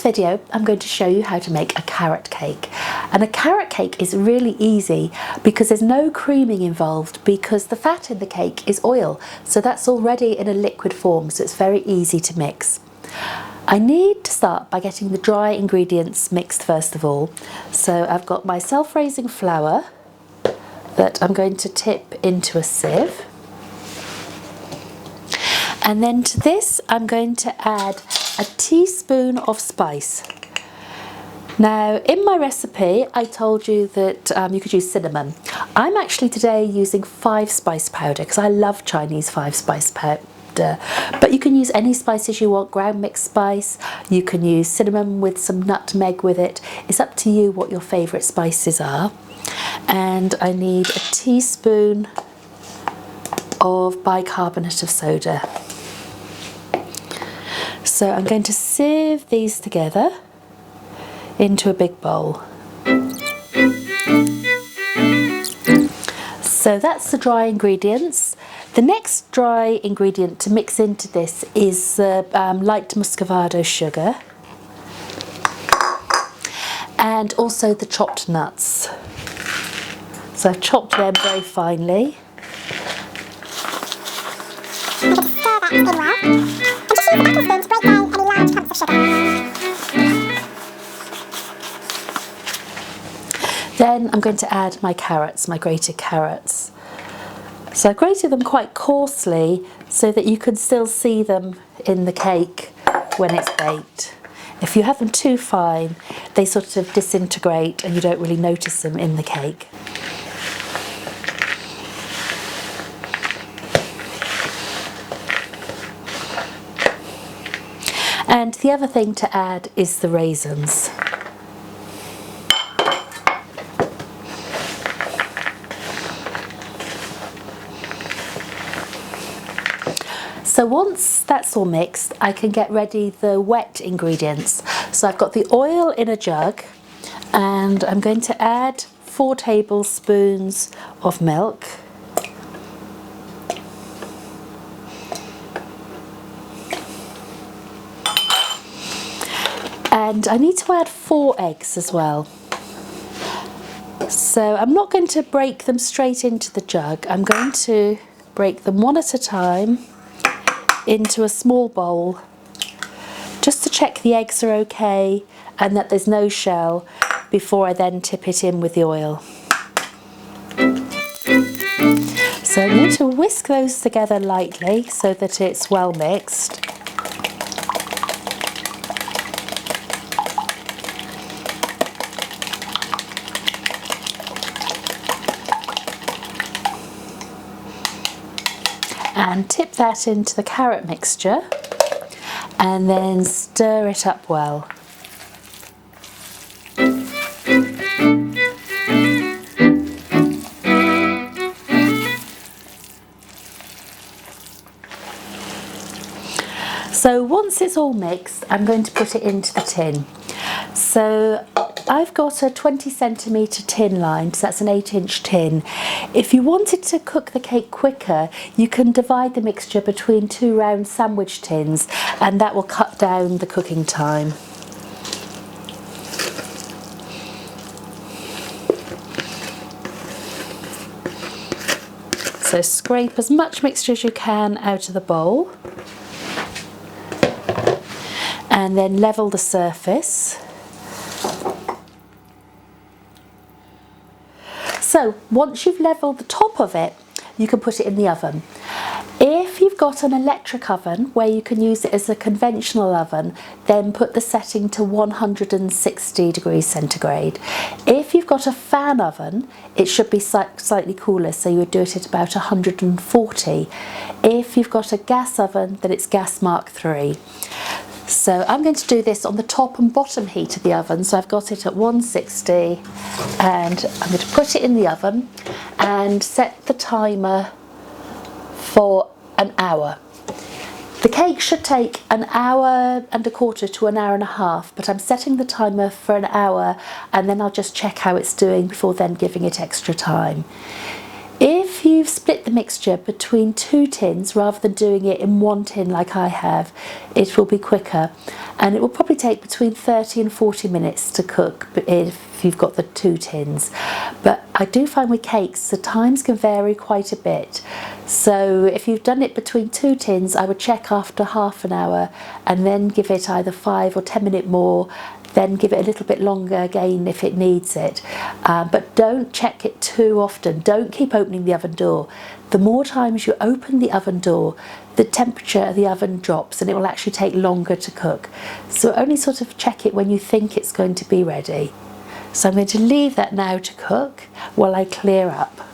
video I'm going to show you how to make a carrot cake, and a carrot cake is really easy because there's no creaming involved because the fat in the cake is oil, so that's already in a liquid form, so it's very easy to mix. I need to start by getting the dry ingredients mixed first of all. So I've got my self-raising flour that I'm going to tip into a sieve, and then to this I'm going to add a teaspoon of spice. Now in my recipe I told you that you could use cinnamon. I'm actually today using 5-spice powder because I love Chinese 5-spice powder. But you can use any spices you want, ground mixed spice, you can use cinnamon with some nutmeg with it. It's up to you what your favourite spices are. And I need a teaspoon of bicarbonate of soda. So I'm going to sieve these together into a big bowl. So that's the dry ingredients. The next dry ingredient to mix into this is light muscovado sugar and also the chopped nuts. So I've chopped them very finely. I'm going to stir that in well, and just use the metal spoon to break down any large clumps of sugar. Then I'm going to add my carrots, my grated carrots. So I grated them quite coarsely so that you can still see them in the cake when it's baked. If you have them too fine, they sort of disintegrate and you don't really notice them in the cake. And the other thing to add is the raisins. So once that's all mixed, I can get ready the wet ingredients. So I've got the oil in a jug and I'm going to add 4 tablespoons of milk. And I need to add 4 eggs as well. So I'm not going to break them straight into the jug. I'm going to break them one at a time into a small bowl just to check the eggs are okay and that there's no shell before I then tip it in with the oil. So I need to whisk those together lightly so that it's well mixed. And tip that into the carrot mixture and then stir it up well. So once it's all mixed, I'm going to put it into the tin. So I've got a 20cm tin lined, so that's an 8-inch tin. If you wanted to cook the cake quicker, you can divide the mixture between 2 round sandwich tins and that will cut down the cooking time. So scrape as much mixture as you can out of the bowl and then level the surface. So once you've levelled the top of it, you can put it in the oven. If you've got an electric oven where you can use it as a conventional oven, then put the setting to 160 degrees centigrade. If you've got a fan oven, it should be slightly cooler, so you would do it at about 140. If you've got a gas oven, then it's gas Mark III. So I'm going to do this on the top and bottom heat of the oven. So I've got it at 160 and I'm going to put it in the oven and set the timer for an hour. The cake should take an hour and a quarter to an hour and a half, but I'm setting the timer for an hour and then I'll just check how it's doing before then giving it extra time. If you've you've split the mixture between 2 tins rather than doing it in 1 tin like I have, it will be quicker, and it will probably take between 30 and 40 minutes to cook if you've got the 2 tins. But I do find with cakes the times can vary quite a bit, so if you've done it between 2 tins, I would check after half an hour and then give it either 5 or 10 minutes more, then give it a little bit longer again if it needs it. But don't check it too often. Don't keep opening the oven door. The more times you open the oven door, the temperature of the oven drops and it will actually take longer to cook. So only sort of check it when you think it's going to be ready. So I'm going to leave that now to cook while I clear up.